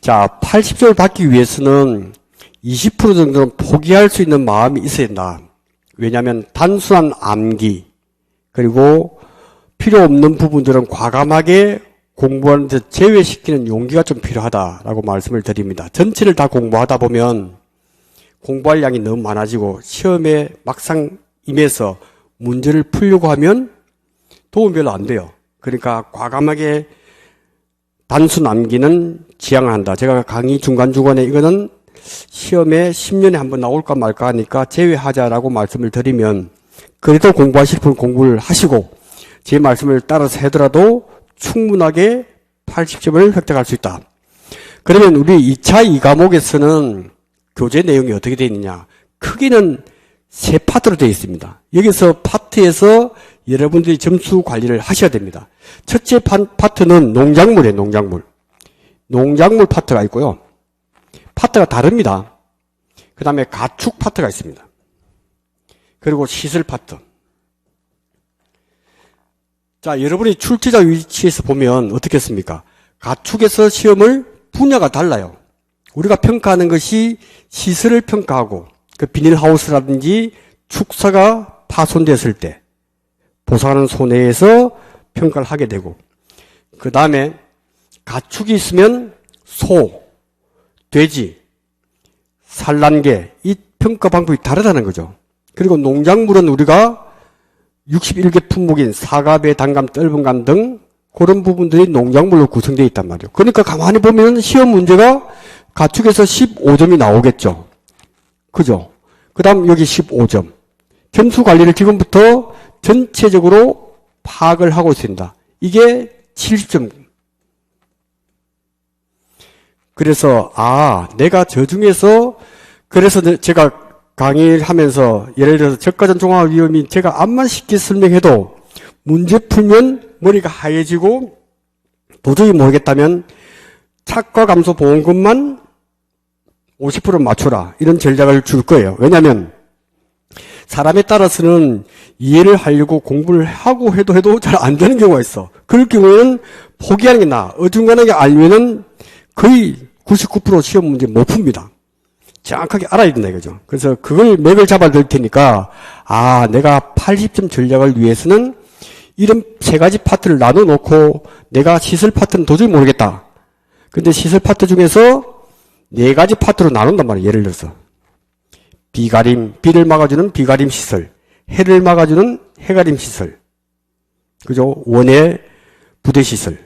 자, 80점을 받기 위해서는 20% 정도는 포기할 수 있는 마음이 있어야 된다. 왜냐하면 단순한 암기, 그리고 필요 없는 부분들은 과감하게 공부하는 데 제외시키는 용기가 좀 필요하다라고 말씀을 드립니다. 전체를 다 공부하다 보면 공부할 양이 너무 많아지고 시험에 막상 임해서 문제를 풀려고 하면 도움이 별로 안 돼요. 그러니까 과감하게 단순 암기는 지향을 한다. 제가 강의 중간중간에 이거는 시험에 10년에 한번 나올까 말까 하니까 제외하자라고 말씀을 드리면 그래도 공부하실 분은 공부를 하시고 제 말씀을 따라서 하더라도 충분하게 80점을 획득할 수 있다. 그러면 우리 2차 2과목에서는 교재 내용이 어떻게 되어 있느냐. 크게는 세 파트로 되어 있습니다. 여기서 파트에서 여러분들이 점수 관리를 하셔야 됩니다. 첫째 파트는 농작물이에요. 농작물 파트가 있고요. 파트가 다릅니다. 그 다음에 가축 파트가 있습니다. 그리고 시설 파트. 자, 여러분이 출제자 위치에서 보면 어떻겠습니까? 가축에서 시험을 분야가 달라요. 우리가 평가하는 것이 시설을 평가하고 그 비닐하우스라든지 축사가 파손됐을 때 보상하는 손해에서 평가를 하게 되고, 그 다음에 가축이 있으면 소, 돼지, 산란개, 이 평가 방법이 다르다는 거죠. 그리고 농작물은 우리가 61개 품목인 사과배, 단감, 떫은감 등 그런 부분들이 농작물로 구성되어 있단 말이에요. 그러니까 가만히 보면 시험 문제가 가축에서 15점이 나오겠죠. 그죠? 그 다음 여기 15점. 점수 관리를 지금부터 전체적으로 파악을 하고 있습니다. 이게 70점. 그래서 내가 저 중에서 그래서 제가 강의를 하면서 예를 들어서 저가전 종합위험이 제가 암만 쉽게 설명해도 문제 풀면 머리가 하얘지고 도저히 모르겠다면 착과 감소 보험금만 50% 맞춰라. 이런 전략을 줄 거예요. 왜냐하면 사람에 따라서는 이해를 하려고 공부를 하고 해도 잘 안 되는 경우가 있어. 그럴 경우에는 포기하는 게 나아. 어중간하게 알면은 거의 99% 시험 문제 못 풉니다. 정확하게 알아야 된다 이거죠. 그래서 그걸 맥을 잡아 드릴 테니까 내가 80점 전략을 위해서는 이런 세 가지 파트를 나눠 놓고 내가 시설 파트는 도저히 모르겠다. 근데 시설 파트 중에서 네 가지 파트로 나눈단 말이에요. 예를 들어서 비가림, 비를 막아주는 비가림 시설, 해를 막아주는 해가림 시설, 그죠? 원예 부대 시설,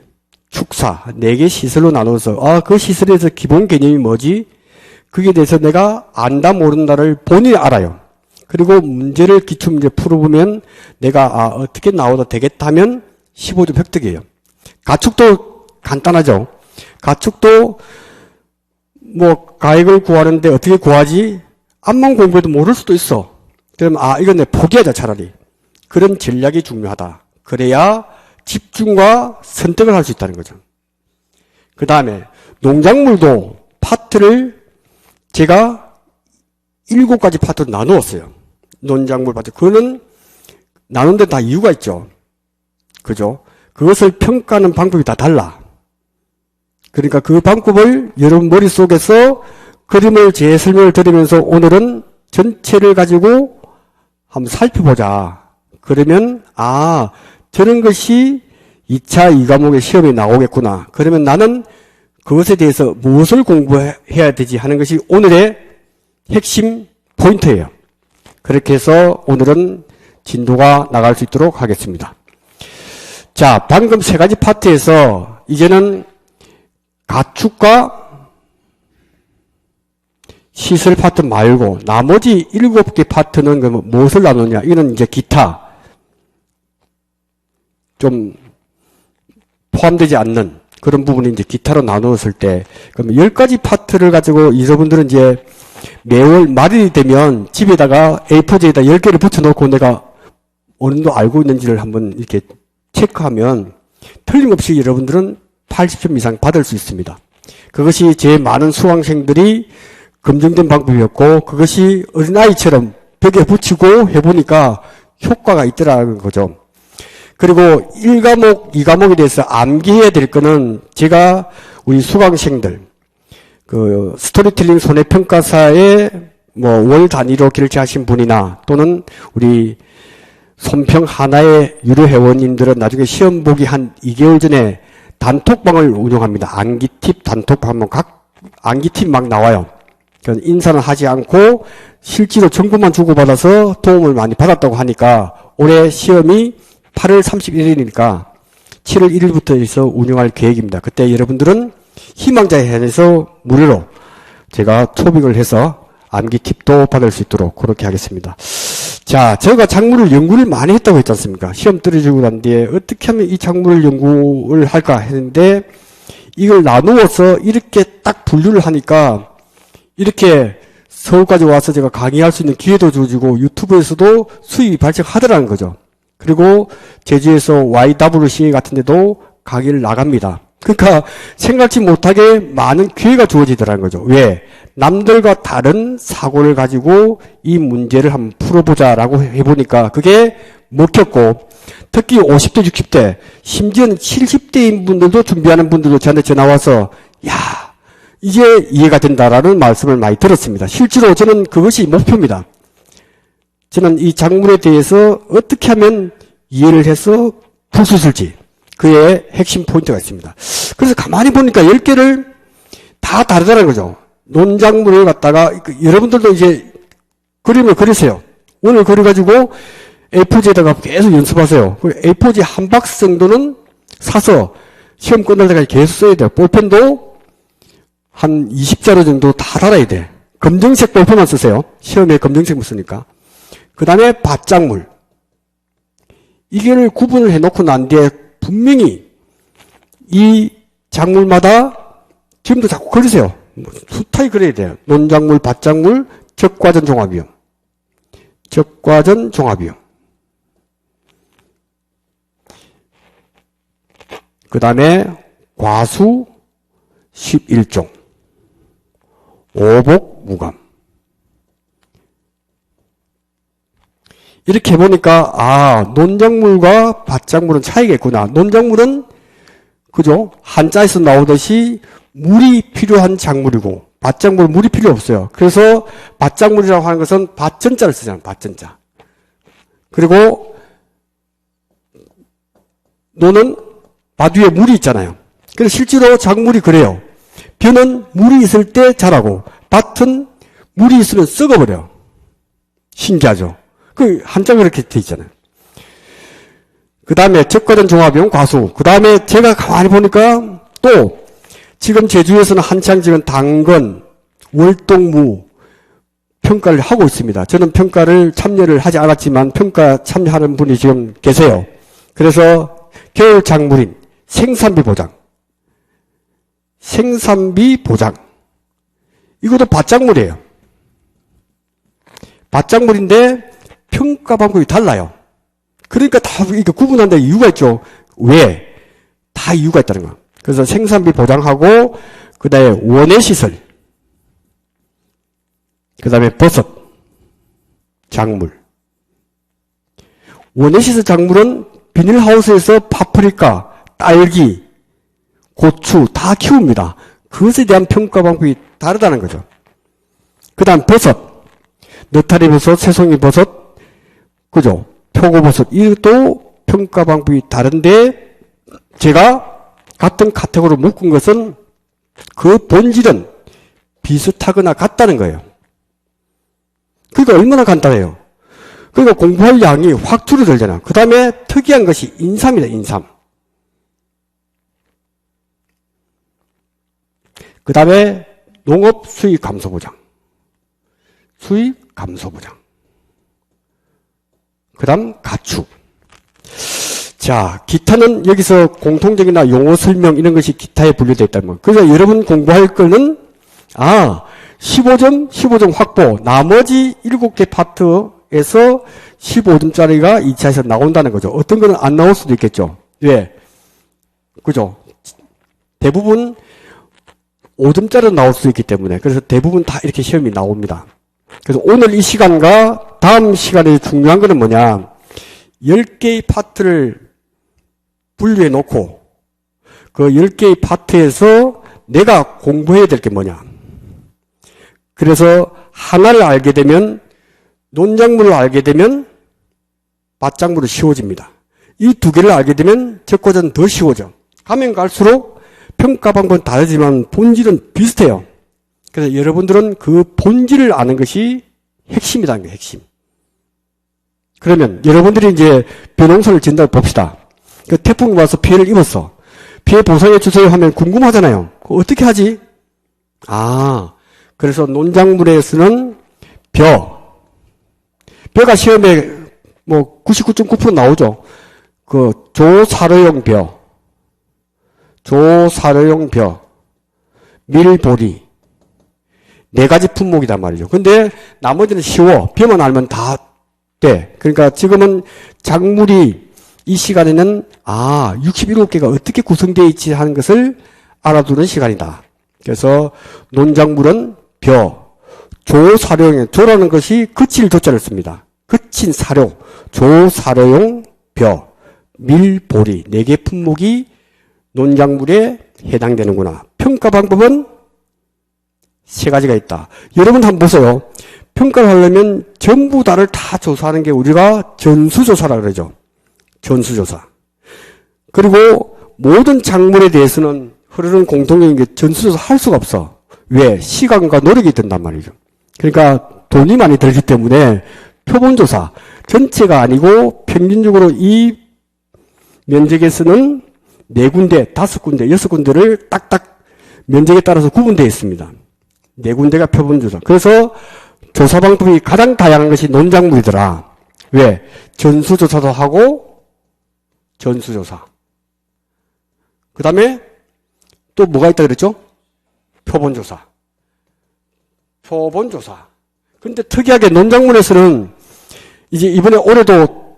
축사, 4개 시설로 나눠서 그 시설에서 기본 개념이 뭐지? 그게 대해서 내가 안다 모른다를 본인이 알아요. 그리고 문제를 기출문제 풀어보면 내가 어떻게 나와도 되겠다 하면 15점 획득이에요. 가축도 간단하죠. 가축도 가액을 구하는데 어떻게 구하지? 암만 공부해도 모를 수도 있어. 그럼 이건 내 포기하자 차라리. 그런 전략이 중요하다. 그래야 집중과 선택을 할 수 있다는 거죠. 그 다음에 농작물도 파트를 제가 7가지 파트로 나누었어요. 농작물 파트. 그거는 나눈 데 다 이유가 있죠. 그죠? 그것을 평가하는 방법이 다 달라. 그러니까 그 방법을 여러분 머릿속에서 그림을 제 설명을 드리면서 오늘은 전체를 가지고 한번 살펴보자. 그러면 저런 것이 2차 2과목의 시험에 나오겠구나. 그러면 나는 그것에 대해서 무엇을 공부해야 되지 하는 것이 오늘의 핵심 포인트예요. 그렇게 해서 오늘은 진도가 나갈 수 있도록 하겠습니다. 자, 방금 세 가지 파트에서 이제는 가축과 시설 파트 말고 나머지 7개 파트는 그러면 무엇을 나누냐? 이거는 이제 기타. 좀 포함되지 않는 그런 부분이 이제 기타로 나누었을 때, 그러면 10가지 파트를 가지고 여러분들은 이제 매월 말이 되면 집에다가 A4지에다 10개를 붙여놓고 내가 어느 정도 알고 있는지를 한번 이렇게 체크하면 틀림없이 여러분들은 80점 이상 받을 수 있습니다. 그것이 제 많은 수강생들이 검증된 방법이었고, 그것이 어린아이처럼 벽에 붙이고 해보니까 효과가 있더라는 거죠. 그리고 1과목, 2과목에 대해서 암기해야 될 거는 제가 우리 수강생들, 스토리텔링 손해평가사에 월 단위로 결제하신 분이나 또는 우리 손평 하나의 유료 회원님들은 나중에 시험 보기 한 2개월 전에 단톡방을 운영합니다. 암기팁 단톡방 암기팁 막 나와요. 인사는 하지 않고 실제로 정보만 주고받아서 도움을 많이 받았다고 하니까 올해 시험이 8월 31일이니까 7월 1일부터 해서 운영할 계획입니다. 그때 여러분들은 희망자에 한해서 무료로 제가 초빙을 해서 암기 팁도 받을 수 있도록 그렇게 하겠습니다. 자, 제가 작물을 연구를 많이 했다고 했지 않습니까? 시험 떨어지고 난 뒤에 어떻게 하면 이 작물을 연구를 할까 했는데 이걸 나누어서 이렇게 딱 분류를 하니까 이렇게 서울까지 와서 제가 강의할 수 있는 기회도 주어지고 유튜브에서도 수입이 발생하더라는 거죠. 그리고 제주에서 YWCA 같은 데도 강의를 나갑니다. 그러니까 생각지 못하게 많은 기회가 주어지더라는 거죠. 왜? 남들과 다른 사고를 가지고 이 문제를 한번 풀어보자라고 해보니까 그게 먹혔고 특히 50대, 60대, 심지어는 70대인 분들도 준비하는 분들도 저한테 전화와서 야, 이제 이해가 된다라는 말씀을 많이 들었습니다. 실제로 저는 그것이 목표입니다. 저는 이 작물에 대해서 어떻게 하면 이해를 해서 풀 수 있을지 그의 핵심 포인트가 있습니다. 그래서 가만히 보니까 10개를 다 다르다는 거죠. 논작물을 갖다가 여러분들도 이제 그림을 그리세요. 오늘 그려가지고 A4지에다가 계속 연습하세요. A4지 한 박스 정도는 사서 시험 끝날 때까지 계속 써야 돼요. 볼펜도 한 20자루 정도 다 달아야 돼. 검정색 볼펜만 쓰세요. 시험에 검정색만 쓰니까. 그 다음에 밭작물. 이거를 구분을 해놓고 난 뒤에 분명히 이 작물마다 지금도 자꾸 그리세요. 숱하게 그려야 돼요. 논작물, 밭작물, 적과전 종합위험. 적과전 종합위험. 그 다음에 과수 11종. 오복 무감. 이렇게 보니까 아, 논작물과 밭작물은 차이가 있구나. 논작물은 그죠? 한자에서 나오듯이 물이 필요한 작물이고 밭작물은 물이 필요 없어요. 그래서 밭작물이라고 하는 것은 밭전자를 쓰잖아요. 밭전자. 그리고 논은 밭 위에 물이 있잖아요. 그래서 실제로 작물이 그래요. 벼는 물이 있을 때 자라고 밭은 물이 있으면 썩어버려요. 신기하죠? 그 한자가 그렇게 돼 있잖아요. 그 다음에 적과전 종합형 과수. 그 다음에 제가 가만히 보니까 또 지금 제주에서는 한창 지금 당근, 월동무 평가를 하고 있습니다. 저는 평가를 참여를 하지 않았지만 평가 참여하는 분이 지금 계세요. 그래서 겨울 작물인 생산비 보장. 생산비 보장. 이것도 밭작물이에요. 밭작물인데 평가 방법이 달라요. 그러니까 다 이거 구분한다 이유가 있죠. 왜? 다 이유가 있다는 거야. 그래서 생산비 보장하고 그 다음에 원예시설 그 다음에 버섯 작물 원예시설 작물은 비닐하우스에서 파프리카, 딸기, 고추 다 키웁니다. 그것에 대한 평가 방법이 다르다는 거죠. 그 다음 버섯 느타리 버섯, 새송이 버섯 그죠? 표고버섯 이것도 평가 방법이 다른데 제가 같은 카테고리로 묶은 것은 그 본질은 비슷하거나 같다는 거예요. 그러니까 얼마나 간단해요. 그러니까 공부할 양이 확 줄어들잖아요. 그 다음에 특이한 것이 인삼이다. 인삼. 그 다음에 농업 수익 감소 보장. 수익 감소 보장. 그 다음 가축. 자, 기타는 여기서 공통적이나 용어 설명 이런 것이 기타에 분류되어 있다는 거예요. 그래서 여러분 공부할 거는 15점, 15점 확보. 나머지 7개 파트에서 15점짜리가 2차에서 나온다는 거죠. 어떤 거는 안 나올 수도 있겠죠. 왜? 그죠? 대부분 5점짜리로 나올 수 있기 때문에. 그래서 대부분 다 이렇게 시험이 나옵니다. 그래서 오늘 이 시간과 다음 시간에 중요한 거는 뭐냐. 10개의 파트를 분류해 놓고 그 10개의 파트에서 내가 공부해야 될 게 뭐냐. 그래서 하나를 알게 되면, 논작물을 알게 되면 밭작물은 쉬워집니다. 이 두 개를 알게 되면 적과전 더 쉬워져. 가면 갈수록 평가 방법은 다르지만 본질은 비슷해요. 그래서 여러분들은 그 본질을 아는 것이 핵심이라는 거예요, 핵심. 그러면 여러분들이 이제 벼농사를 짓는다고 봅시다. 그 태풍이 와서 피해를 입었어. 피해 보상해 주세요 하면 궁금하잖아요. 어떻게 하지? 그래서 논작물에서는 벼가 시험에 뭐 99.9% 나오죠. 그 조사료용 벼, 밀보리, 4가지 품목이단 말이죠. 근데 나머지는 쉬워. 벼만 알면 다 돼. 그러니까 지금은 작물이 이 시간에는 67개가 어떻게 구성되어 있지 하는 것을 알아두는 시간이다. 그래서 논작물은 벼, 조사료용, 조라는 것이 그칠 조자를 씁니다. 그친 사료, 조사료용 벼, 밀보리 4개 품목이 논작물에 해당되는구나. 평가 방법은 3가지가 있다. 여러분 한번 보세요. 평가를 하려면 전부 다를 다 조사하는 게 우리가 전수조사라 그러죠. 전수조사. 그리고 모든 작물에 대해서는 흐르는 공통적인 게 전수조사 할 수가 없어. 왜? 시간과 노력이 든단 말이죠. 그러니까 돈이 많이 들기 때문에 표본조사, 전체가 아니고 평균적으로 이 면적에서는 4군데, 5군데, 6군데를 딱딱 면적에 따라서 구분되어 있습니다. 4군데가 표본조사. 그래서 조사 방법이 가장 다양한 것이 논작물이더라. 왜? 전수조사도 하고 전수조사. 그 다음에 또 뭐가 있다 그랬죠? 표본조사. 근데 특이하게 논작물에서는 이제 이번에 올해도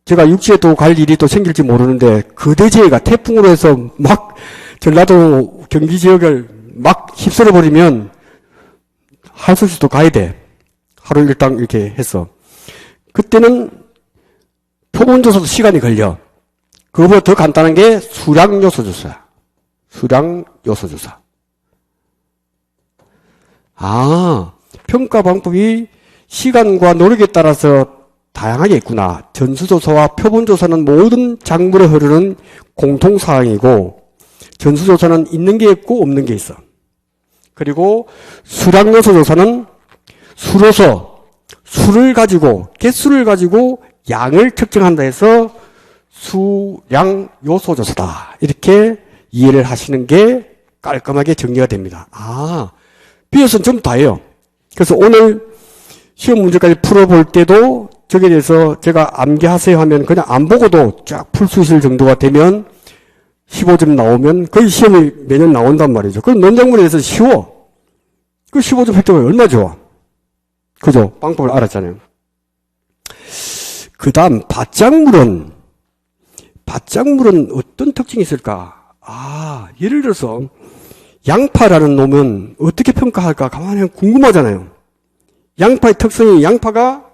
제가 육지에도 갈 일이 또 생길지 모르는데 거대재해가 태풍으로 해서 막 전라도 경기 지역을 막 휩쓸어 버리면 하수시도 가야 돼. 하루 일당 이렇게 해서. 그때는 표본조사도 시간이 걸려. 그거보다 더 간단한 게 수량요소조사야. 수량요소조사. 평가 방법이 시간과 노력에 따라서 다양하게 있구나. 전수조사와 표본조사는 모든 작물에 흐르는 공통사항이고 전수조사는 있는 게 있고 없는 게 있어. 그리고 수량요소조사는 수로서 수를 가지고 개수를 가지고 양을 측정한다 해서 수량요소조사다. 이렇게 이해를 하시는 게 깔끔하게 정리가 됩니다. 비어서는 전부 다예요. 그래서 오늘 시험 문제까지 풀어볼 때도 저기에 대해서 제가 암기하세요 하면 그냥 안 보고도 쫙 풀 수 있을 정도가 되면 15점 나오면 거의 시험이 매년 나온단 말이죠. 그럼 논작물에 대해서 쉬워. 그 15점 획득하기 얼마나 좋아. 그죠? 방법을 알았잖아요. 그 다음 밭작물은 어떤 특징이 있을까? 예를 들어서 양파라는 놈은 어떻게 평가할까? 가만히 궁금하잖아요. 양파의 특성이 양파가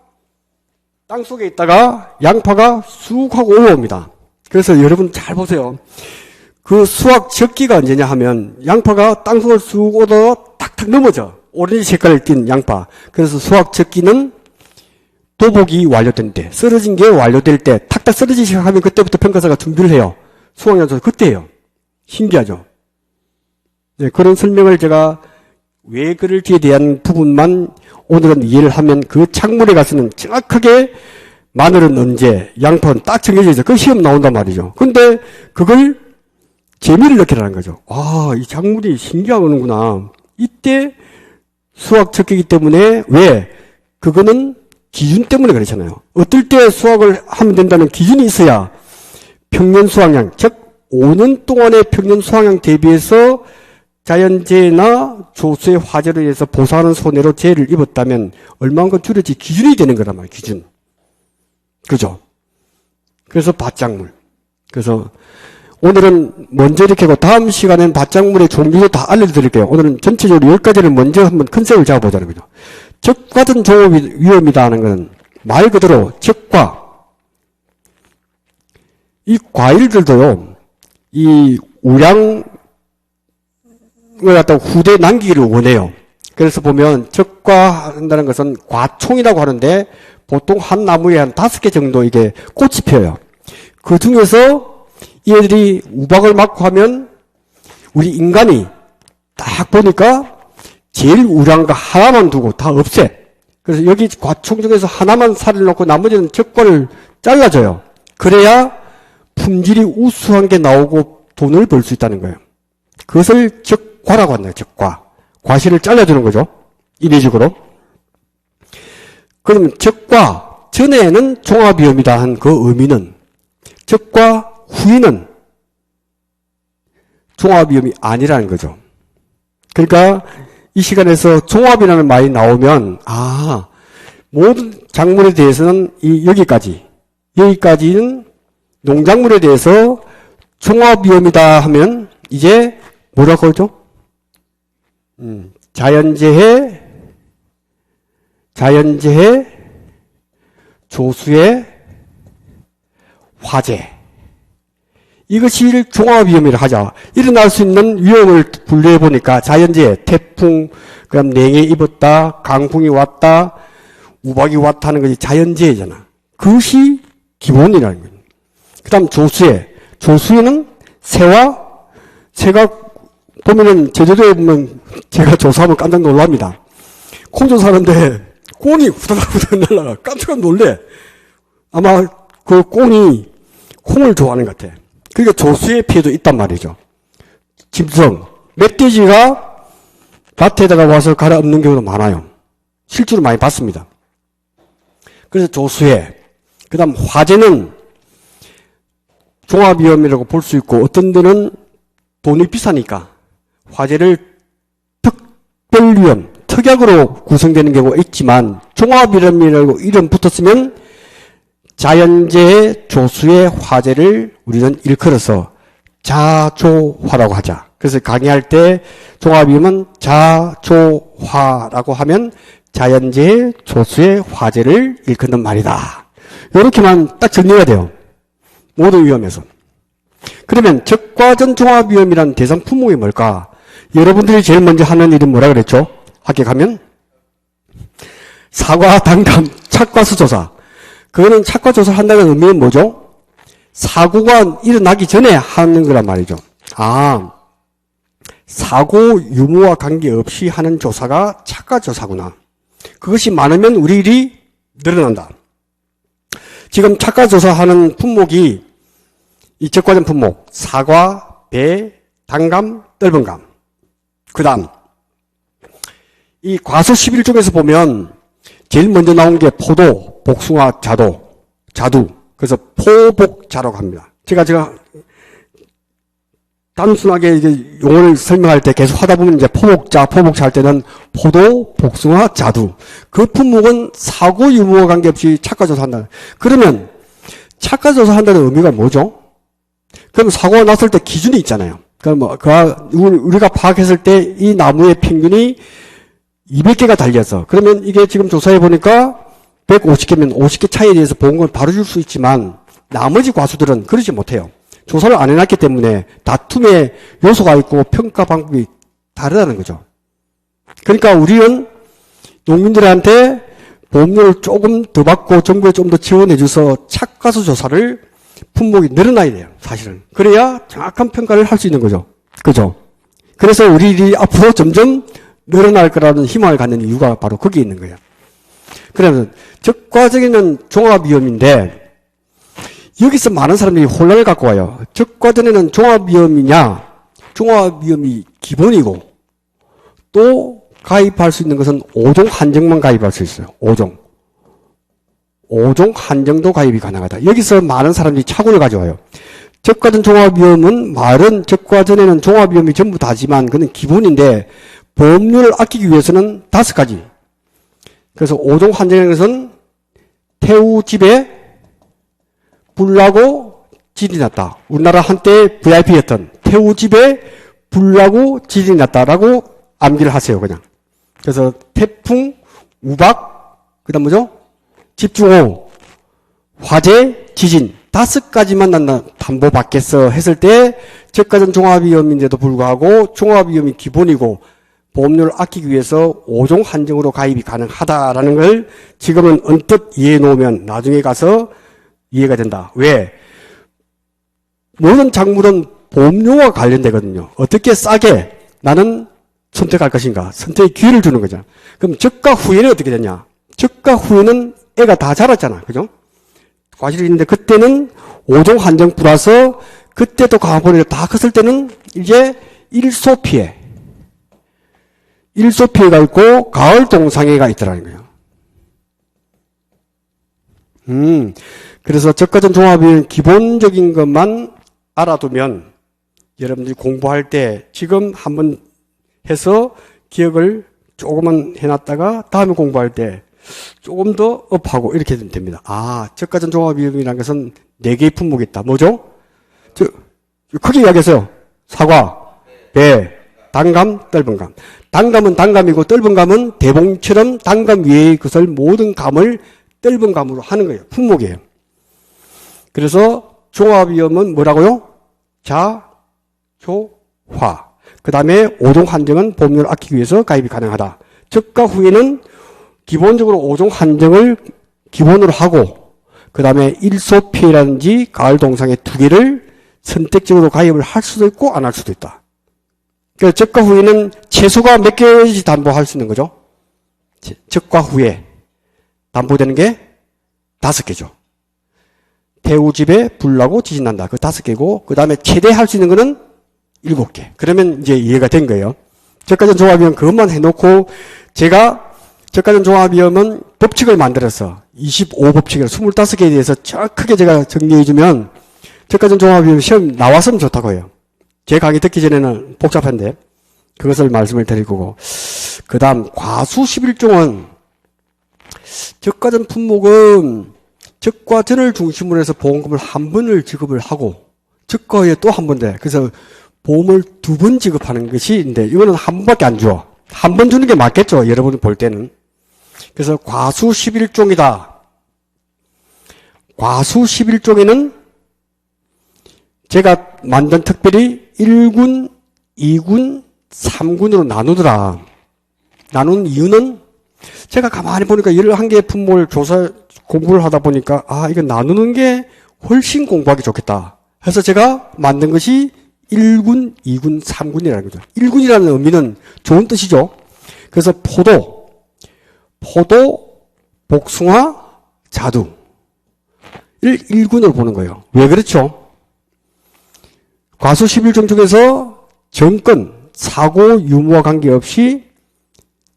땅속에 있다가 양파가 쑥 하고 올라옵니다. 그래서 여러분 잘 보세요. 그 수확 적기가 언제냐 하면 양파가 땅속을 쑥 오다가 탁탁 넘어져. 오렌지 색깔을 띤 양파. 그래서 수확 적기는 도복이 완료된 때, 쓰러진 게 완료될 때 탁탁 쓰러지기 시작하면 그때부터 평가사가 준비를 해요. 수확량도 그때예요. 신기하죠? 네, 그런 설명을 제가 왜 그럴지에 대한 부분만 오늘은 이해를 하면 그 작물에 가서는 정확하게 마늘은 언제, 양파는 딱 정해져 있어요. 그 시험 나온단 말이죠. 근데 그걸 재미를 느끼라는 거죠. 이 작물이 신기하구나. 이때 수확 적기이기 때문에 왜? 그거는 기준 때문에 그렇잖아요. 어떨 때 수확을 하면 된다는 기준이 있어야 평년 수확량, 즉 5년 동안의 평년 수확량 대비해서 자연재해나 조수의 화재로 인해서 보상하는 손해로 재해를 입었다면 얼마만큼 줄여지 기준이 되는 거란 말이에요. 기준. 그죠? 그래서 밭작물. 그래서 오늘은 먼저 이렇게 하고 다음 시간엔 밭작물의 종류도 다 알려드릴게요. 오늘은 전체적으로 10가지를 먼저 한번 컨셉을 잡아보자는 거죠. 적과든 종업 위험이다 하는 것은 말 그대로 적과. 이 과일들도요, 이 우량을 갖다가 후대에 남기기를 원해요. 그래서 보면 적과한다는 것은 과총이라고 하는데 보통 한 나무에 한 5개 정도 이게 꽃이 피어요. 그 중에서 얘들이 우박을 맞고 하면 우리 인간이 딱 보니까 제일 우량한 거 하나만 두고 다 없애. 그래서 여기 과총 중에서 하나만 살을 놓고 나머지는 적과를 잘라줘요. 그래야 품질이 우수한 게 나오고 돈을 벌 수 있다는 거예요. 그것을 적과라고 한다. 적과. 과실을 잘라주는 거죠. 인위적으로. 그러면 적과 전에는 종합위험이다 한 그 의미는 적과 후에는 종합위험이 아니라는 거죠. 그러니까 이 시간에서 종합이라는 말이 나오면 모든 작물에 대해서는 여기까지는 농작물에 대해서 종합위험이다 하면 이제 뭐라고 하죠? 자연재해, 조수해, 화재. 이것이 종합위험이라 하자. 일어날 수 있는 위험을 분류해 보니까 자연재해, 태풍, 그다음 냉해 입었다, 강풍이 왔다, 우박이 왔다 하는 것이 자연재해잖아. 그것이 기본이라는 거예요. 그다음 조수해. 조수해는 새가 보면은 제주도에 보면 제가 조사하면 깜짝 놀랍니다. 콩조사하는데 꽁이 후다닥후다닥 날라가 깜짝 놀래. 아마 그 꽁이 콩을 좋아하는 것 같아. 그러니까 조수의 피해도 있단 말이죠. 짐승, 멧돼지가 밭에다가 와서 갈아엎는 경우도 많아요. 실제로 많이 봤습니다. 그래서 조수해. 그 다음 화재는 종합위험이라고 볼 수 있고 어떤 데는 돈이 비싸니까 화재를 특별위험, 특약으로 구성되는 경우가 있지만 종합위험이라고 이름 붙었으면 자연재해, 조수의 화재를 우리는 일컬어서 자조화라고 하자. 그래서 강의할 때 종합위험은 자조화라고 하면 자연재해, 조수의 화재를 일컫는 말이다. 이렇게만 딱 정리가 돼요. 모든 위험에서. 그러면 적과전 종합위험이라는 대상 품목이 뭘까? 여러분들이 제일 먼저 하는 일은 뭐라 그랬죠? 학교 가면 사과, 단감, 착과수 조사. 그거는 착과 조사를 한다는 의미는 뭐죠? 사고가 일어나기 전에 하는 거란 말이죠. 사고 유무와 관계없이 하는 조사가 착과 조사구나. 그것이 많으면 우리 일이 늘어난다. 지금 착과 조사하는 품목이 이 적과전 품목, 사과, 배, 단감, 떫은감. 그 다음 이 과수 11종에서 보면 제일 먼저 나온 게 포도, 복숭아, 자두. 그래서 포복자라고 합니다. 제가 단순하게 이제 용어를 설명할 때 계속 하다 보면 이제 포복자 할 때는 포도, 복숭아, 자두. 그 품목은 사고 유무와 관계없이 착과조사한다. 그러면 착과조사한다는 의미가 뭐죠? 그럼 사고가 났을 때 기준이 있잖아요. 그럼 우리가 파악했을 때 이 나무의 평균이 200개가 달려서 그러면 이게 지금 조사해 보니까 150개면 50개 차이에 대해서 보험금을 바로 줄 수 있지만 나머지 과수들은 그러지 못해요. 조사를 안 해놨기 때문에 다툼의 요소가 있고 평가 방법이 다르다는 거죠. 그러니까 우리는 농민들한테 보험료를 조금 더 받고 정부에 좀 더 지원해 줘서 착과수 조사를 품목이 늘어나야 돼요. 사실은. 그래야 정확한 평가를 할 수 있는 거죠. 그죠? 그래서 우리들이 앞으로 점점 늘어날 거라는 희망을 갖는 이유가 바로 거기에 있는 거예요. 그러면 적과전에는 종합위험인데 여기서 많은 사람들이 혼란을 갖고 와요. 적과전에는 종합위험이냐? 종합위험이 기본이고 또 가입할 수 있는 것은 5종 한정만 가입할 수 있어요. 5종 한정도 가입이 가능하다. 여기서 많은 사람들이 착오를 가져와요. 적과전 종합위험은 말은 적과전에는 종합위험이 전부 다지만 그는 기본인데 보험료를 아끼기 위해서는 5가지. 그래서 5종 한정인 것은 태우 집에 불나고 지진이 났다. 우리나라 한때 VIP였던 태우 집에 불나고 지진이 났다라고 암기를 하세요. 그냥. 그래서 태풍, 우박, 그 다음 뭐죠? 집중호우, 화재, 지진 5가지만 난다 담보받겠어 했을 때 적과전 종합위험인데도 불구하고 종합위험이 기본이고 보험료를 아끼기 위해서 5종 한정으로 가입이 가능하다라는 걸 지금은 언뜻 이해해 놓으면 나중에 가서 이해가 된다. 왜? 모든 작물은 보험료와 관련되거든요. 어떻게 싸게 나는 선택할 것인가? 선택의 기회를 주는 거죠. 그럼 적가 후에는 어떻게 되냐? 적가 후에는 애가 다 자랐잖아. 그죠? 과실이 있는데 그때는 5종 한정 플러스 그때도 가보니까 다 컸을 때는 이제 일소피해. 일소피해가 있고 가을 동상해가 있더라는 거예요. 그래서 적가전 종합이 기본적인 것만 알아두면 여러분들이 공부할 때 지금 한번 해서 기억을 조금만 해놨다가 다음에 공부할 때 조금 더 업하고 이렇게 되면 됩니다. 아, 적가전 종합이라는 것은 4개의 품목이 있다. 뭐죠? 크게 이야기했어요. 사과, 배, 단감, 떫은감. 단감은 단감이고 떫은감은 대봉처럼 단감 위에 것을 모든 감을 떫은감으로 하는 거예요. 품목이에요. 그래서 종합위험은 뭐라고요? 자, 조, 화. 그 다음에 5종 한정은 보험료를 아끼기 위해서 가입이 가능하다. 적가 후에는 기본적으로 5종 한정을 기본으로 하고 그 다음에 일소피해라든지 가을 동상의 2개를 선택적으로 가입을 할 수도 있고 안 할 수도 있다. 그러니까 적가 후에는 최소가 몇 개씩 담보할 수 있는 거죠? 적가 후에 담보되는 게 5개죠. 태우집에 불나고 지진 난다. 그 5개고 그 다음에 최대 할 수 있는 거는 7개. 그러면 이제 이해가 된 거예요. 적가전 종합위험 그것만 해놓고 제가 적가전 종합위험은 법칙을 만들어서 25법칙이라 25개에 대해서 크게 제가 정리해주면 적가전 종합위험 시험 나왔으면 좋다고 해요. 제 강의 듣기 전에는 복잡한데 그것을 말씀을 드릴 거고 그 다음 과수 11종은 적가전 품목은 적과전을 중심으로 해서 보험금을 한 번을 지급을 하고 적가 후에 또 한 번 돼. 그래서 보험을 2번 지급하는 것이인데 이거는 한 번밖에 안 줘. 한 번 주는 게 맞겠죠. 여러분 볼 때는. 그래서 과수 11종이다. 과수 11종에는 제가 만든 특별히 1군, 2군, 3군으로 나누더라. 나눈 이유는 제가 가만히 보니까 11개의 품목을 공부를 하다 보니까 이거 나누는 게 훨씬 공부하기 좋겠다. 해서 제가 만든 것이 1군, 2군, 3군이라는 거죠. 1군이라는 의미는 좋은 뜻이죠. 그래서 포도, 복숭아, 자두. 1군으로 보는 거예요. 왜 그렇죠? 과수 11종 중에서 정권, 사고, 유무와 관계없이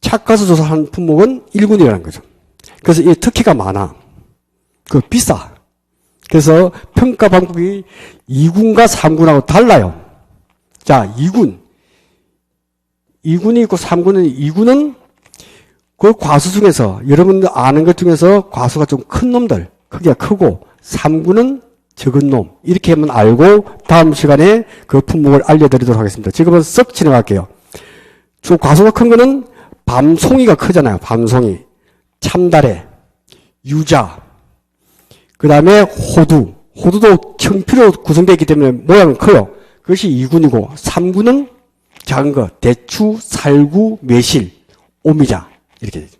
착가서 조사한 품목은 1군이라는 거죠. 그래서 이 특혜가 많아. 비싸. 그래서 평가 방법이 2군과 3군하고 달라요. 자, 2군이 있고 3군은 2군은 그 과수 중에서 여러분들 아는 것 중에서 과수가 좀 큰 놈들, 크기가 크고 3군은 적은 놈. 이렇게 하면 알고 다음 시간에 그 품목을 알려드리도록 하겠습니다. 지금은 썩 지나갈게요. 과수가 큰 거는 밤송이가 크잖아요. 밤송이. 참다래, 유자, 그 다음에 호두. 호두도 청피로 구성되어 있기 때문에 모양은 커요. 그것이 2군이고 3군은 작은 거. 대추, 살구, 매실, 오미자. 이렇게 되죠.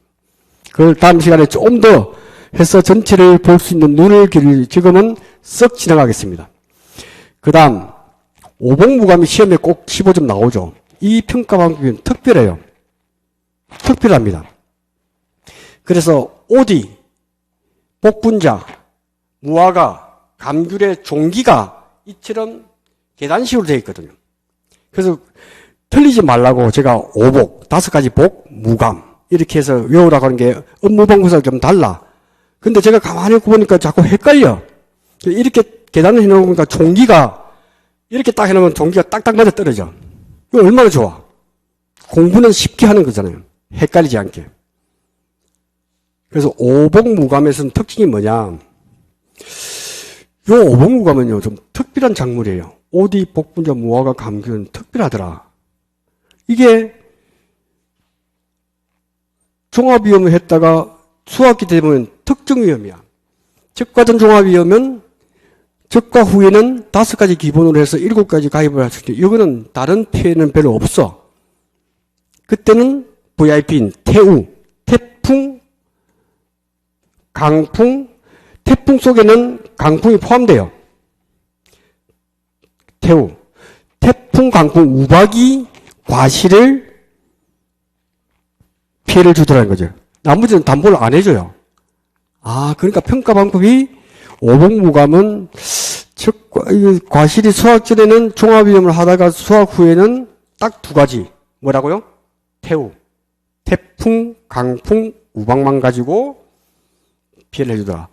그걸 다음 시간에 좀 더 해서 전체를 볼 수 있는 눈을 기울이 지금은 썩 지나가겠습니다. 그 다음 오복무감이 시험에 꼭 15점 나오죠. 이 평가 방법은 특별해요. 특별합니다. 그래서 오디, 복분자, 무화과, 감귤의 종기가 이처럼 계단식으로 되어 있거든요. 그래서 틀리지 말라고 제가 오복, 5가지 복, 무감 이렇게 해서 외우라고 하는 게 업무방법과 좀 달라. 근데 제가 가만히 보니까 자꾸 헷갈려. 이렇게 계단을 해놓으니까 종기가 이렇게 딱 해놓으면 종기가 딱딱 맞아 떨어져. 이거 얼마나 좋아. 공부는 쉽게 하는 거잖아요. 헷갈리지 않게. 그래서 오복무감에서는 특징이 뭐냐. 이 오복무감은요 좀 특별한 작물이에요. 오디, 복분자, 무화과, 감귤은 특별하더라. 이게 종합위험을 했다가 수학기 되면 특정위험이야. 적과전 종합위험은 적과 후에는 5가지 기본으로 해서 7가지 가입을 할 수 있는데 이거는 다른 피해는 별로 없어. 그때는 VIP인 태우, 태풍, 강풍, 태풍 속에는 강풍이 포함돼요. 태우, 태풍, 강풍, 우박이 과실을 피해를 주더라는 거죠. 나머지는 담보를 안 해줘요. 아, 그러니까 평가 방법이 오복무감은 즉 과실이 수확 전에는 종합위험을 하다가 수확 후에는 딱 두 가지. 뭐라고요? 태우, 태풍, 강풍, 우박만 가지고 피해를 해주더라.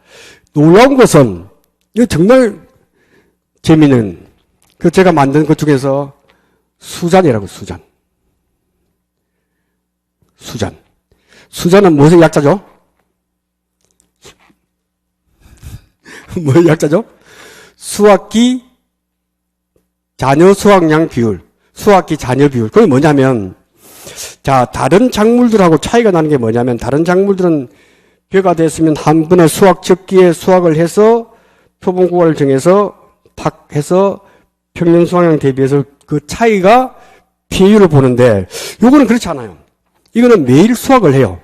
놀라운 것은 이거 정말 재미있는 그 제가 만든 것 중에서 수잔이라고 수잔. 수잔은 무슨 약자죠? 뭐의 약자죠? 수확기 잔여 수확량 비율. 수확기 잔여 비율. 그게 뭐냐면, 자, 다른 작물들하고 차이가 나는 게 뭐냐면, 다른 작물들은 벼가 됐으면 한 번에 수확 적기에 수확을 해서 표본 구간을 정해서 탁 해서 평년 수확량 대비해서 그 차이가 비율을 보는데, 요거는 그렇지 않아요. 이거는 매일 수확을 해요.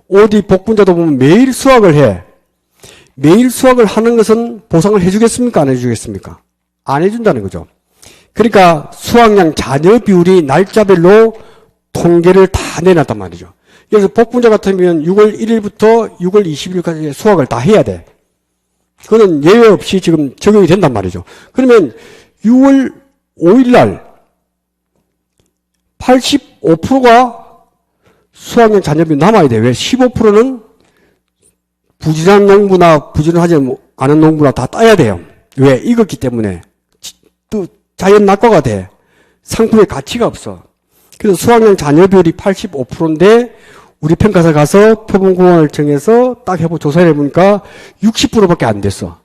어디 복분자도 보면 매일 수확을 해. 매일 수확을 하는 것은 보상을 해주겠습니까? 안 해주겠습니까? 안 해준다는 거죠. 그러니까 수확량 잔여 비율이 날짜별로 통계를 다 내놨단 말이죠. 그래서 복분자 같으면 6월 1일부터 6월 20일까지 수확을 다 해야 돼. 그거는 예외 없이 지금 적용이 된단 말이죠. 그러면 6월 5일 날 85%가 수확량 잔여 비율 남아야 돼. 왜? 15%는 부지런한 농부나 부지런하지 않은 농부나 다 따야 돼요. 왜? 익었기 때문에. 또 자연 낙과가 돼. 상품의 가치가 없어. 그래서 수확량 잔여 비율이 85%인데 우리 평가사 가서 표본공원을 정해서 딱 해보고 조사를 해보니까 60%밖에 안 됐어.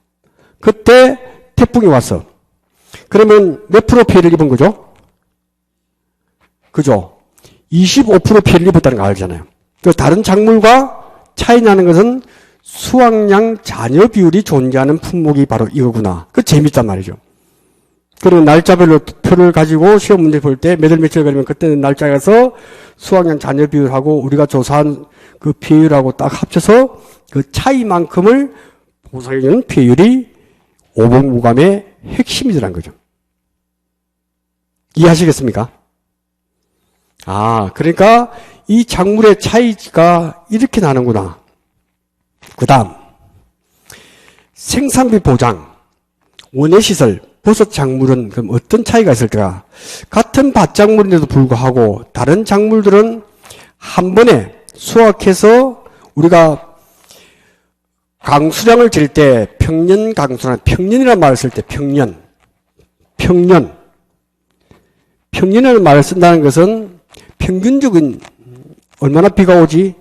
그때 태풍이 왔어. 그러면 몇 프로 피해를 입은 거죠? 그죠? 25% 피해를 입었다는 거 알잖아요. 그 다른 작물과 차이 나는 것은 수확량 잔여 비율이 존재하는 품목이 바로 이거구나. 그 재밌단 말이죠. 그리고 날짜별로 표를 가지고 시험 문제 볼 때 몇 월 며칠 걸리면 그때는 날짜에 가서 수확량 잔여 비율하고 우리가 조사한 그 피해율하고 딱 합쳐서 그 차이만큼을 보상해주는 피해율이 오복무감의 핵심이더란 거죠. 이해하시겠습니까? 아, 그러니까 이 작물의 차이가 이렇게 나는구나. 그 다음 생산비 보장, 원예시설, 버섯 작물은 그럼 어떤 차이가 있을까? 같은 밭작물인데도 불구하고 다른 작물들은 한 번에 수확해서 우리가 강수량을 잴 때 평년 강수량, 평년이라는 말을 쓸 때 평년이라는 말을 쓴다는 것은 평균적인 얼마나 비가 오지?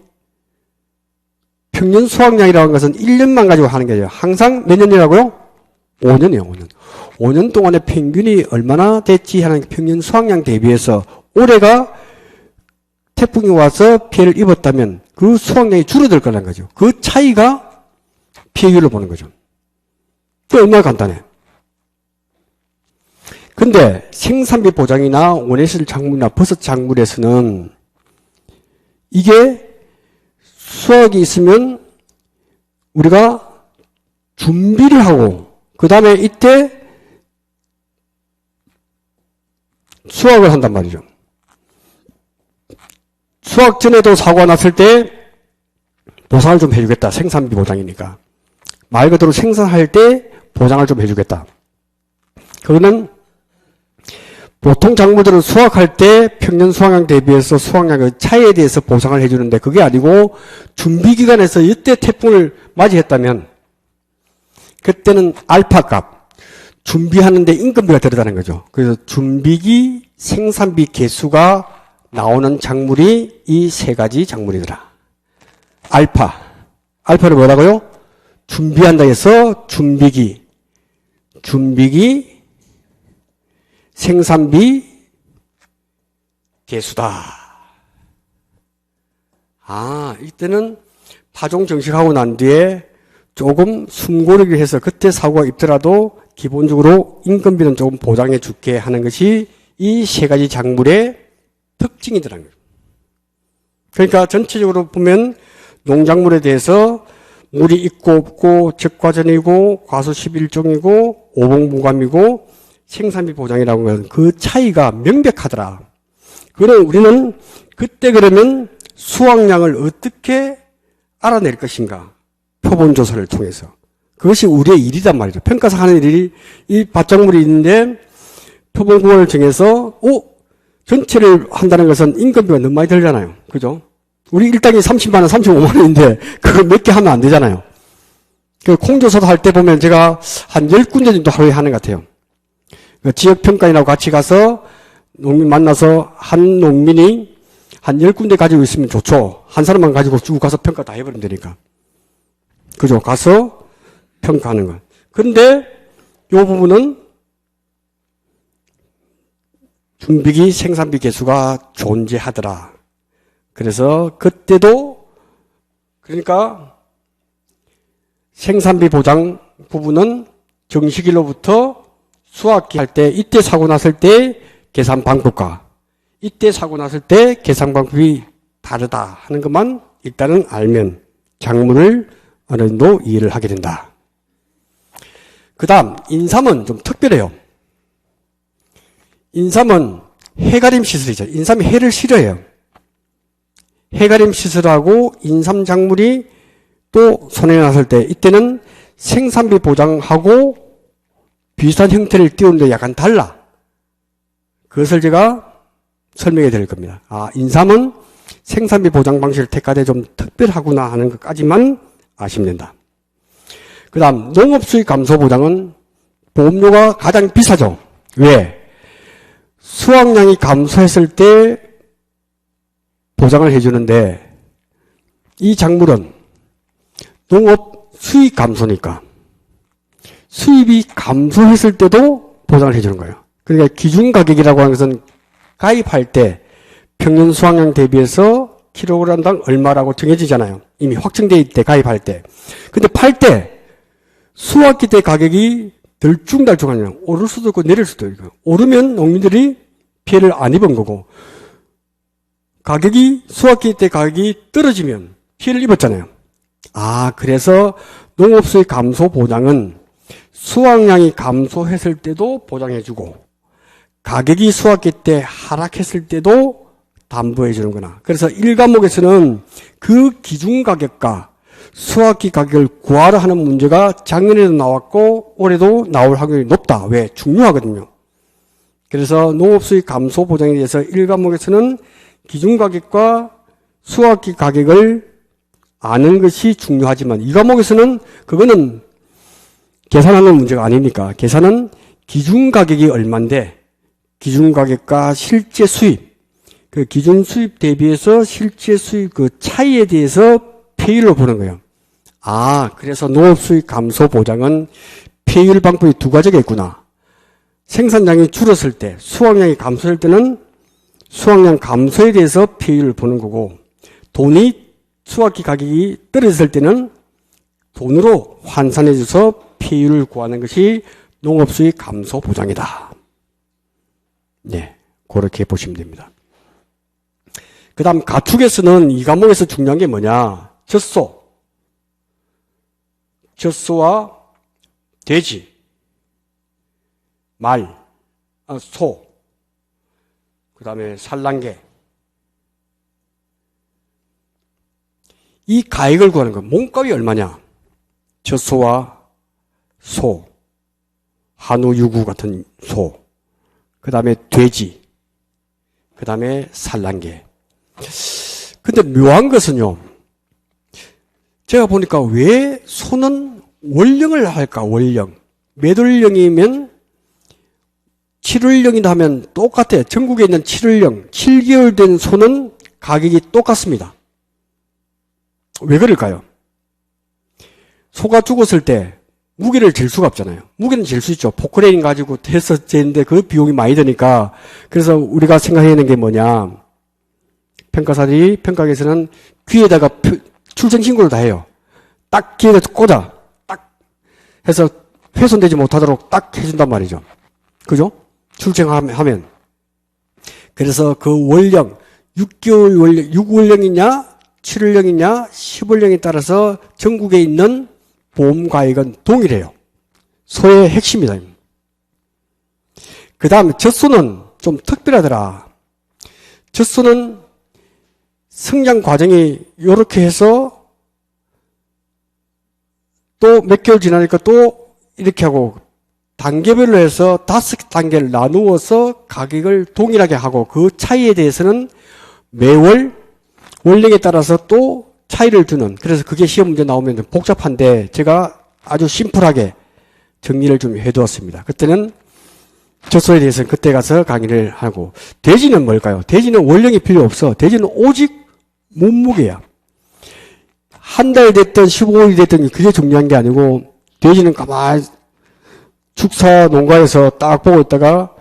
평년 수확량이라는 것은 1년만 가지고 하는 게 아니라 항상 몇 년이라고요? 5년이에요, 5년. 5년 동안의 평균이 얼마나 됐지 하는 평년 수확량 대비해서 올해가 태풍이 와서 피해를 입었다면 그 수확량이 줄어들 거라는 거죠. 그 차이가 피해율로 보는 거죠. 그 얼마나 간단해. 근데 생산비 보장이나 원예시설 작물이나 버섯 작물에서는 이게 수확이 있으면 우리가 준비를 하고 그 다음에 이때 수확을 한단 말이죠. 수확 전에도 사고가 났을 때 보상을 좀 해주겠다. 생산비 보장이니까. 말 그대로 생산할 때 보장을 좀 해주겠다. 그거는 보통 작물들은 수확할 때 평년 수확량 대비해서 수확량의 차이에 대해서 보상을 해주는데 그게 아니고 준비기간에서 이때 태풍을 맞이했다면 그때는 알파값, 준비하는데 인건비가 들어가는 거죠. 그래서 준비기 생산비 개수가 나오는 작물이 이 세 가지 작물이더라. 알파를 뭐라고요? 준비한다 해서 준비기, 생산비 개수다. 아, 이때는 파종 정식하고 난 뒤에 조금 숨고르기를 해서 그때 사고가 있더라도 기본적으로 인건비는 조금 보장해 줄게 하는 것이 이 세 가지 작물의 특징이더라는 거죠. 그러니까 전체적으로 보면 농작물에 대해서 물이 있고 없고 적과전이고 과수 11종이고 오봉무감이고 생산비 보장이라고 하는 그 차이가 명백하더라. 그럼 우리는 그때 그러면 수확량을 어떻게 알아낼 것인가? 표본조사를 통해서. 그것이 우리의 일이란 말이죠. 평가사 하는 일이 이 밭작물이 있는데 표본구간을 정해서 전체를 한다는 것은 인건비가 너무 많이 들잖아요. 그죠? 우리 일당이 30만 원, 35만 원인데 그걸 몇 개 하면 안 되잖아요. 그 콩조사도 할 때 보면 제가 한 10군데 정도 하루에 하는 것 같아요. 그 지역평가인하고 같이 가서 농민 만나서 한 농민이 한 10군데 가지고 있으면 좋죠. 한 사람만 가지고 쭉 가서 평가 다 해버리면 되니까. 그죠? 가서 평가하는 거. 그런데 이 부분은 준비기 생산비 계수가 존재하더라. 그래서 그때도 그러니까 생산비 보장 부분은 정식일로부터 수확기 할 때 이때 사고 났을 때 계산 방법과 이때 사고 났을 때 계산 방법이 다르다 하는 것만 일단은 알면 작물을 어느 정도 이해를 하게 된다. 그 다음 인삼은 좀 특별해요. 인삼은 해가림 시설이죠. 인삼이 해를 싫어해요. 해가림 시설하고 인삼 작물이 또 손에 났을 때 이때는 생산비 보장하고 비슷한 형태를 띄우는데 약간 달라. 그것을 제가 설명해 드릴 겁니다. 인삼은 생산비 보장 방식을 택하되 좀 특별하구나 하는 것까지만 아시면 된다. 그 다음 농업수익 감소 보장은 보험료가 가장 비싸죠. 왜? 수확량이 감소했을 때 보장을 해주는데 이 작물은 농업 수익 감소니까 수입이 감소했을 때도 보장을 해주는 거예요. 그러니까 기준가격이라고 하는 것은 가입할 때 평년 수확량 대비해서 킬로그램당 얼마라고 정해지잖아요. 이미 확정되어 있을 때 가입할 때. 근데 팔 때 수확기 때 가격이 들쭉날쭉하냐. 오를 수도 있고 내릴 수도 있고. 오르면 농민들이 피해를 안 입은 거고 가격이 수확기 때 가격이 떨어지면 피해를 입었잖아요. 그래서 농업수익 감소 보장은 수확량이 감소했을 때도 보장해주고 가격이 수확기 때 하락했을 때도 담보해주는구나. 그래서 1과목에서는 그 기준가격과 수확기 가격을 구하라 하는 문제가 작년에도 나왔고 올해도 나올 확률이 높다. 왜? 중요하거든요. 그래서 농업수익 감소 보장에 대해서 1과목에서는 기준가격과 수확기 가격을 아는 것이 중요하지만 2과목에서는 그거는 계산하는 문제가 아니니까 계산은 기준가격이 얼만데 기준가격과 실제 수입 그 기준 수입 대비해서 실제 수입 그 차이에 대해서 페이를 보는 거예요. 그래서 농업수익 감소 보장은 페이율 방법이 두 가지가 있구나. 생산량이 줄었을 때 수확량이 감소할 때는 수확량 감소에 대해서 페이율을 보는 거고 돈이 수확기 가격이 떨어졌을 때는 돈으로 환산해 줘서 페이율을 구하는 것이 농업수익 감소 보장이다. 네, 그렇게 보시면 됩니다. 그 다음 가축에서는 이 과목에서 중요한 게 뭐냐. 젖소와 돼지, 말, 소, 그 다음에 산란개. 이 가액을 구하는 거. 몸값이 얼마냐. 젖소와 소, 한우, 유구 같은 소, 그 다음에 돼지, 그 다음에 산란개. 근데 묘한 것은요. 제가 보니까 왜 소는 월령을 할까? 월령. 매돌령이면 7월령이다 하면 똑같아요. 전국에 있는 7월령, 7개월 된 소는 가격이 똑같습니다. 왜 그럴까요? 소가 죽었을 때 무게를 질 수가 없잖아요. 무게는 질 수 있죠. 포크레인 가지고 해서 재는데 그 비용이 많이 드니까. 그래서 우리가 생각해야 하는 게 뭐냐. 평가사들이 평가에서는 귀에다가 출생신고를 다 해요. 딱 귀에다 꽂아. 딱 해서 훼손되지 못하도록 딱 해준단 말이죠. 그죠? 출생하면. 그래서 그 월령, 6개월 원령, 6월령이냐, 7월령이냐, 10월령에 따라서 전국에 있는 보험가액은 동일해요. 소의 핵심이다. 그 다음 젖소는 좀 특별하더라. 젖소는 성장 과정이 이렇게 해서 또 몇 개월 지나니까 또 이렇게 하고 단계별로 해서 5단계를 나누어서 가격을 동일하게 하고 그 차이에 대해서는 매월 원령에 따라서 또 차이를 주는, 그래서 그게 시험 문제 나오면 복잡한데 제가 아주 심플하게 정리를 좀 해두었습니다. 그때는 젖소에 대해서는 그때 가서 강의를 하고. 돼지는 뭘까요? 돼지는 원령이 필요 없어. 돼지는 오직 몸무게야. 한 달 됐든 15일이 됐든 그게 중요한 게 아니고, 돼지는 가만히 축사 농가에서 딱 보고 있다가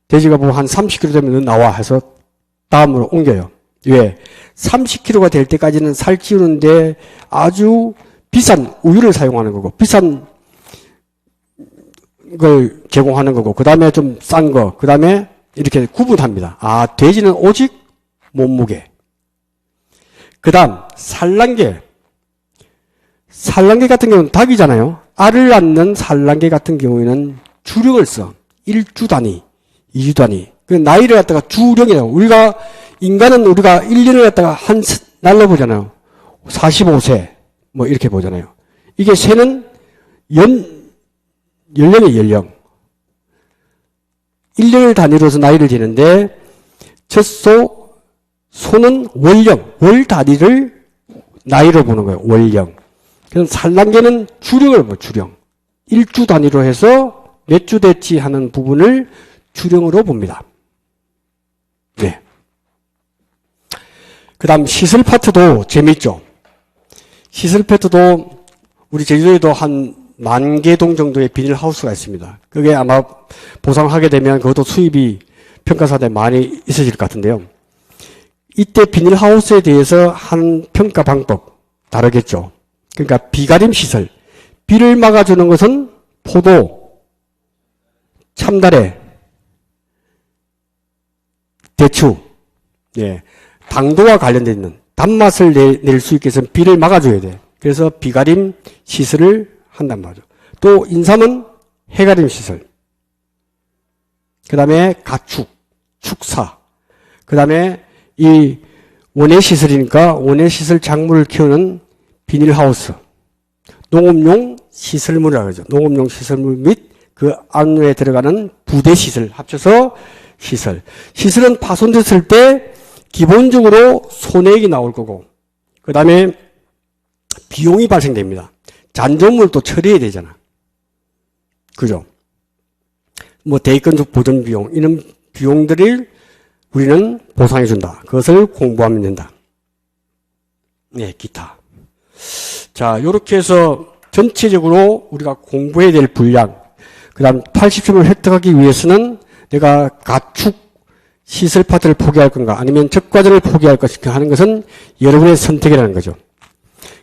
돼지가 뭐 한 30kg 되면 너 나와 해서 다음으로 옮겨요. 왜? 30kg가 될 때까지는 살 찌우는데 아주 비싼 우유를 사용하는 거고, 비싼 걸 제공하는 거고, 그 다음에 좀 싼 거, 그 다음에 이렇게 구분합니다. 아, 돼지는 오직 몸무게. 그 다음, 산란계. 산란계 같은 경우는 닭이잖아요. 알을 낳는 산란계 같은 경우에는 주력을 써. 1주 단위, 2주 단위. 그 나이를 갖다가 주력이라고. 인간은 우리가 1년을 갖다가 한 날로 보잖아요. 45세. 뭐 이렇게 보잖아요. 이게 새는 연령의 연령. 1년을 단위로 해서 나이를 재는데, 소는 월령, 월 단위를 나이로 보는 거예요. 월령. 그럼 산란계는 주령을 뭐 주령. 1주 단위로 해서 몇 주 됐지 하는 부분을 주령으로 봅니다. 네. 그 다음 시설 파트도 재밌죠. 시설 파트도 우리 제주도에도 한 10,000개동 정도의 비닐하우스가 있습니다. 그게 아마 보상하게 되면 그것도 수입이 평가사대 많이 있어질 것 같은데요. 이때 비닐하우스에 대해서 한 평가 방법 다르겠죠. 그러니까 비가림 시설. 비를 막아주는 것은 포도, 참다래, 대추. 예. 당도와 관련되어 있는 단맛을 낼 수 있게 해서 비를 막아줘야 돼. 그래서 비가림 시설을 한단 말이죠. 또 인삼은 해가림 시설. 그 다음에 가축, 축사. 그 다음에 이 원예 시설이니까 원예 시설 작물을 키우는 비닐하우스. 농업용 시설물이라고 하죠. 농업용 시설물 및 그 안에 들어가는 부대 시설 합쳐서 시설. 시설은 파손됐을 때 기본적으로 손해액이 나올 거고, 그 다음에 비용이 발생됩니다. 잔존물도 처리해야 되잖아. 그죠? 뭐 대건축 보존 비용, 이런 비용들을 우리는 보상해 준다. 그것을 공부하면 된다. 네, 기타. 자, 요렇게 해서 전체적으로 우리가 공부해야 될 분량, 그 다음 80점을 획득하기 위해서는 내가 가축 시설 파트를 포기할 건가, 아니면 적과정을 포기할 것인가 하는 것은 여러분의 선택이라는 거죠.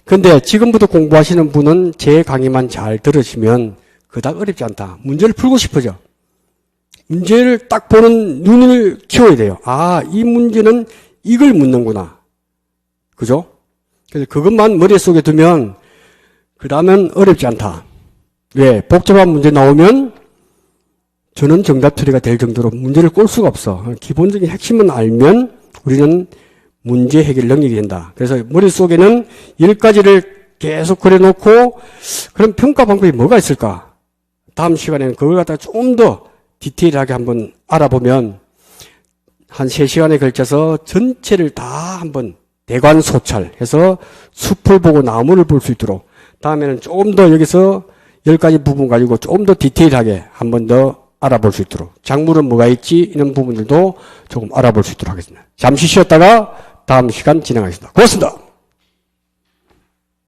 근데 지금부터 공부하시는 분은 제 강의만 잘 들으시면 그닥 어렵지 않다. 문제를 풀고 싶어져. 문제를 딱 보는 눈을 키워야 돼요. 아, 이 문제는 이걸 묻는구나. 그죠? 그래서 그것만 머릿속에 두면 그 다음은 어렵지 않다. 왜? 복잡한 문제 나오면 저는 정답 처리가 될 정도로 문제를 꼴 수가 없어. 기본적인 핵심은 알면 우리는 문제 해결 능력이 된다. 그래서 머릿속에는 10가지를 계속 그려놓고, 그럼 평가 방법이 뭐가 있을까? 다음 시간에는 그걸 갖다가 좀 더 디테일하게 한번 알아보면 한 3시간에 걸쳐서 전체를 다 한번 대관소찰해서 숲을 보고 나무를 볼 수 있도록, 다음에는 조금 더 여기서 10가지 부분 가지고 좀 더 디테일하게 한 번 더 알아볼 수 있도록, 작물은 뭐가 있지, 이런 부분들도 조금 알아볼 수 있도록 하겠습니다. 잠시 쉬었다가 다음 시간 진행하겠습니다. 고맙습니다.